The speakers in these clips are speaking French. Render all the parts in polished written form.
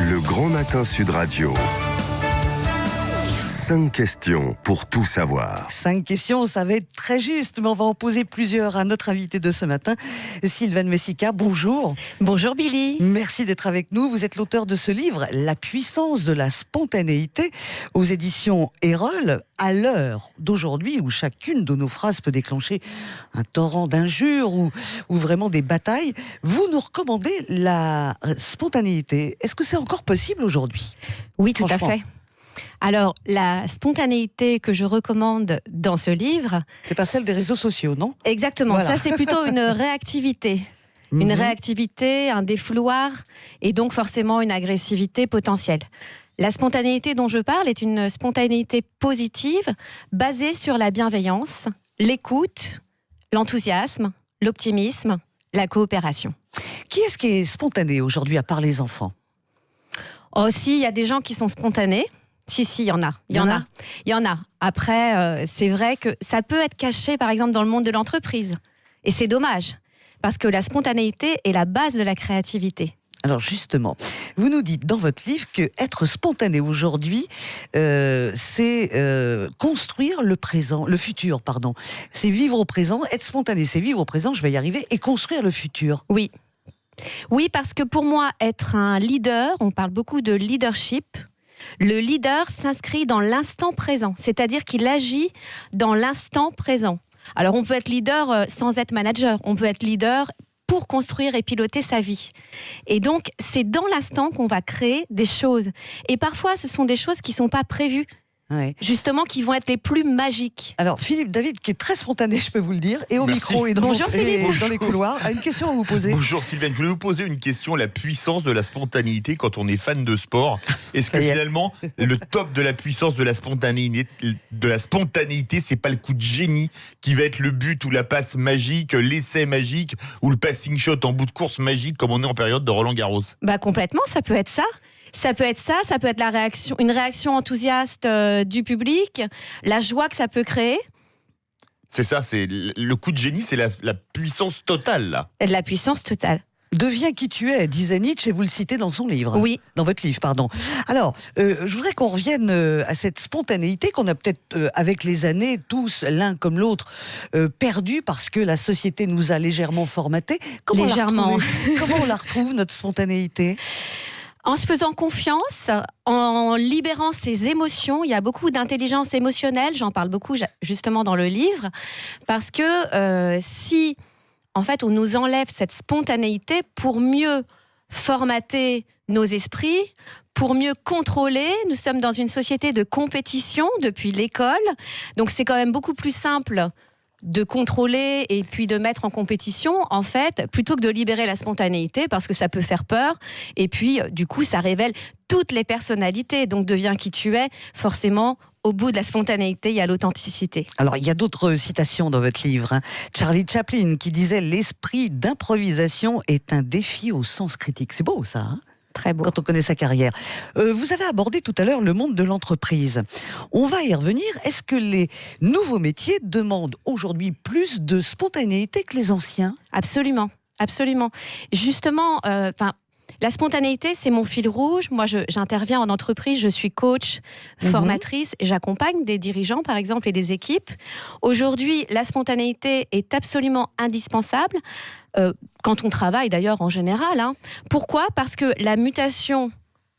Le Grand Matin Sud Radio. 5 questions pour tout savoir. 5 questions, ça va être très juste, mais on va en poser plusieurs à notre invité de ce matin, Sylvaine Messica. Bonjour. Bonjour Billy. Merci d'être avec nous. Vous êtes l'auteur de ce livre, La puissance de la spontanéité, aux éditions Erol. À l'heure d'aujourd'hui, où chacune de nos phrases peut déclencher un torrent d'injures ou vraiment des batailles, vous nous recommandez la spontanéité. Est-ce que c'est encore possible aujourd'hui ? Oui, tout à fait. Alors, la spontanéité que je recommande dans ce livre... C'est pas celle des réseaux sociaux, non ? Exactement, voilà. Ça c'est plutôt une réactivité. Une réactivité, un défouloir, et donc forcément une agressivité potentielle. La spontanéité dont je parle est une spontanéité positive, basée sur la bienveillance, l'écoute, l'enthousiasme, l'optimisme, la coopération. Qui est-ce qui est spontané aujourd'hui, à part les enfants ? Oh, si, il y a des gens qui sont spontanés. Si, il y en a. Il y en a. Après, c'est vrai que ça peut être caché, par exemple, dans le monde de l'entreprise. Et c'est dommage, parce que la spontanéité est la base de la créativité. Alors justement, vous nous dites dans votre livre que être spontané aujourd'hui, c'est construire le futur. C'est vivre au présent. Être spontané, c'est vivre au présent, je vais y arriver, et construire le futur. Oui. Oui, parce que pour moi, être un leader, on parle beaucoup de leadership. Le leader s'inscrit dans l'instant présent, c'est-à-dire qu'il agit dans l'instant présent. Alors on peut être leader sans être manager, on peut être leader pour construire et piloter sa vie. Et donc c'est dans l'instant qu'on va créer des choses. Et parfois ce sont des choses qui ne sont pas prévues. Ouais. Justement, qui vont être les plus magiques. Alors, Philippe David, qui est très spontané, je peux vous le dire, et au micro et dans les couloirs, a une question à vous poser. Bonjour Sylvaine, je voulais vous poser une question, la puissance de la spontanéité quand on est fan de sport. Est-ce que finalement, le top de la puissance de la spontanéité, c'est pas le coup de génie qui va être le but ou la passe magique, l'essai magique ou le passing shot en bout de course magique comme on est en période de Roland-Garros ? Complètement, ça peut être ça. Ça peut être une réaction enthousiaste du public, la joie que ça peut créer. C'est ça, c'est le coup de génie, c'est la puissance totale, là. La puissance totale. Deviens qui tu es, disait Nietzsche, et vous le citez dans son livre. Oui. Dans votre livre, pardon. Alors, je voudrais qu'on revienne à cette spontanéité qu'on a peut-être, avec les années, tous, l'un comme l'autre, perdue parce que la société nous a légèrement formatés. Comment on la retrouve, notre spontanéité ? En se faisant confiance, en libérant ses émotions. Il y a beaucoup d'intelligence émotionnelle, j'en parle beaucoup justement dans le livre, parce que si en fait on nous enlève cette spontanéité pour mieux formater nos esprits, pour mieux contrôler, nous sommes dans une société de compétition depuis l'école, donc c'est quand même beaucoup plus simple de contrôler et puis de mettre en compétition, en fait, plutôt que de libérer la spontanéité, parce que ça peut faire peur, et puis, du coup, ça révèle toutes les personnalités, donc deviens qui tu es, forcément, au bout de la spontanéité, il y a l'authenticité. Alors, il y a d'autres citations dans votre livre. Charlie Chaplin qui disait « L'esprit d'improvisation est un défi au sens critique ». C'est beau, ça, hein ? Très beau. Quand on connaît sa carrière. Vous avez abordé tout à l'heure le monde de l'entreprise. On va y revenir. Est-ce que les nouveaux métiers demandent aujourd'hui plus de spontanéité que les anciens ? Absolument, absolument. Justement, la spontanéité, c'est mon fil rouge. Moi, j'interviens en entreprise, je suis coach, formatrice, et j'accompagne des dirigeants, par exemple, et des équipes. Aujourd'hui, la spontanéité est absolument indispensable, quand on travaille d'ailleurs en général. Pourquoi ? Parce que la mutation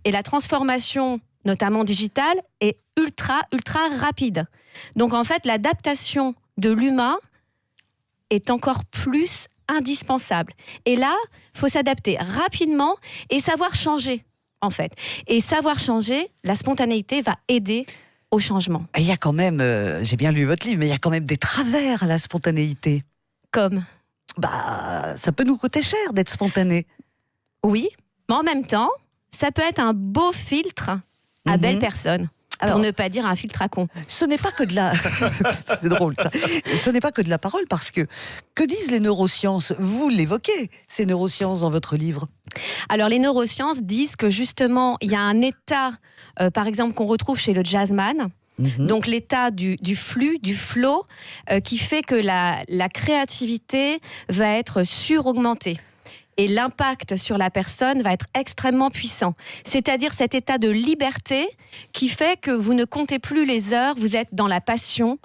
et la transformation, notamment digitale, est ultra, ultra rapide. Donc en fait, l'adaptation de l'humain est encore plus indispensable. Et là, il faut s'adapter rapidement et savoir changer, en fait. Et savoir changer, la spontanéité va aider au changement. Il y a quand même, j'ai bien lu votre livre, mais il y a quand même des travers à la spontanéité. Comme ? Ça peut nous coûter cher d'être spontané. Oui, mais en même temps, ça peut être un beau filtre à belle personne. Alors, pour ne pas dire un filtre à con. Ce n'est pas que de la... C'est drôle, ça. Ce n'est pas que de la parole, parce que disent les neurosciences ? Vous l'évoquez, ces neurosciences, dans votre livre. Alors, les neurosciences disent que justement, il y a un état, par exemple, qu'on retrouve chez le jazzman, donc l'état du flux, du flow, qui fait que la créativité va être suraugmentée. et l'impact sur la personne va être extrêmement puissant. C'est-à-dire cet état de liberté qui fait que vous ne comptez plus les heures, vous êtes dans la passion.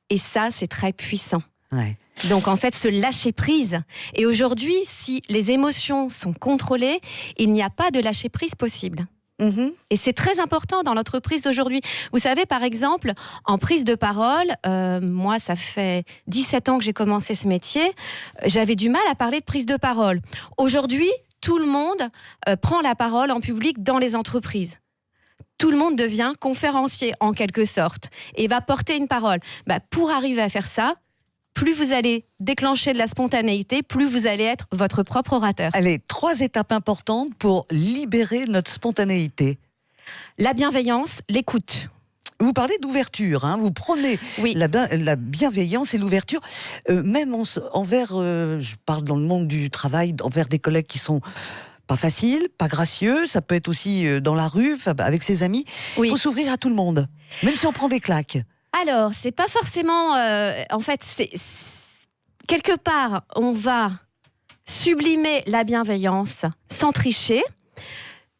Et ça, c'est très puissant. Ouais. Donc en fait, se lâcher prise. Et aujourd'hui, si les émotions sont contrôlées, il n'y a pas de lâcher prise possible. Mhm. Et c'est très important dans l'entreprise d'aujourd'hui. Vous savez, par exemple, en prise de parole, moi, ça fait 17 ans que j'ai commencé ce métier, j'avais du mal à parler de prise de parole. Aujourd'hui, tout le monde prend la parole en public dans les entreprises. Tout le monde devient conférencier, en quelque sorte, et va porter une parole. Pour arriver à faire ça, plus vous allez déclencher de la spontanéité, plus vous allez être votre propre orateur. Allez, 3 étapes importantes pour libérer notre spontanéité. La bienveillance, l'écoute. Vous parlez d'ouverture, hein, vous prenez Oui. la bienveillance et l'ouverture, même envers, je parle dans le monde du travail, envers des collègues qui sont pas faciles, pas gracieux, ça peut être aussi dans la rue, avec ses amis. Oui. Il faut s'ouvrir à tout le monde, même si on prend des claques. Alors, c'est pas forcément... en fait, quelque part, on va sublimer la bienveillance sans tricher,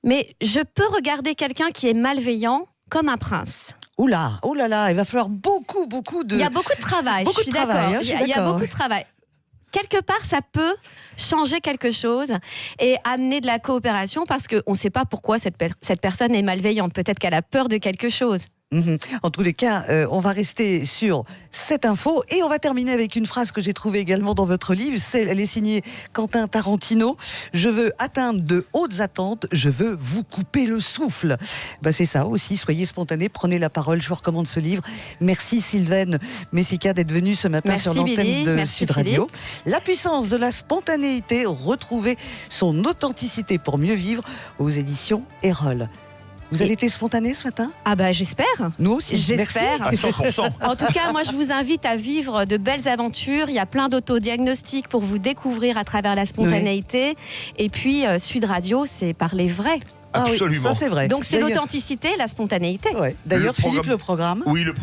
mais je peux regarder quelqu'un qui est malveillant comme un prince. Oula, oh là là, il va falloir beaucoup de... Il y a beaucoup de travail, Beaucoup je suis de travail, d'accord. hein, je suis Il y a d'accord. beaucoup de travail. Quelque part, ça peut changer quelque chose et amener de la coopération parce qu'on ne sait pas pourquoi cette personne est malveillante. Peut-être qu'elle a peur de quelque chose. En tous les cas, on va rester sur cette info et on va terminer avec une phrase que j'ai trouvée également dans votre livre. Elle est signée Quentin Tarantino. Je veux atteindre de hautes attentes, je veux vous couper le souffle. C'est ça aussi, soyez spontanés, prenez la parole. Je vous recommande ce livre. Merci Sylvaine Messica d'être venue ce matin Merci sur l'antenne Billy, de merci Sud Radio. La puissance de la spontanéité, retrouver son authenticité pour mieux vivre aux éditions Erol. Vous avez été spontané ce matin ? Ah j'espère. Nous aussi. J'espère. Merci. À 100%. En tout cas, moi, je vous invite à vivre de belles aventures. Il y a plein d'autodiagnostics pour vous découvrir à travers la spontanéité. Et puis, Sud Radio, c'est parler vrai. Ah oui, Absolument. ça c'est vrai. Donc, c'est D'ailleurs- l'authenticité, la spontanéité. Ouais. D'ailleurs, Le programme- Philippe, le programme. Oui, le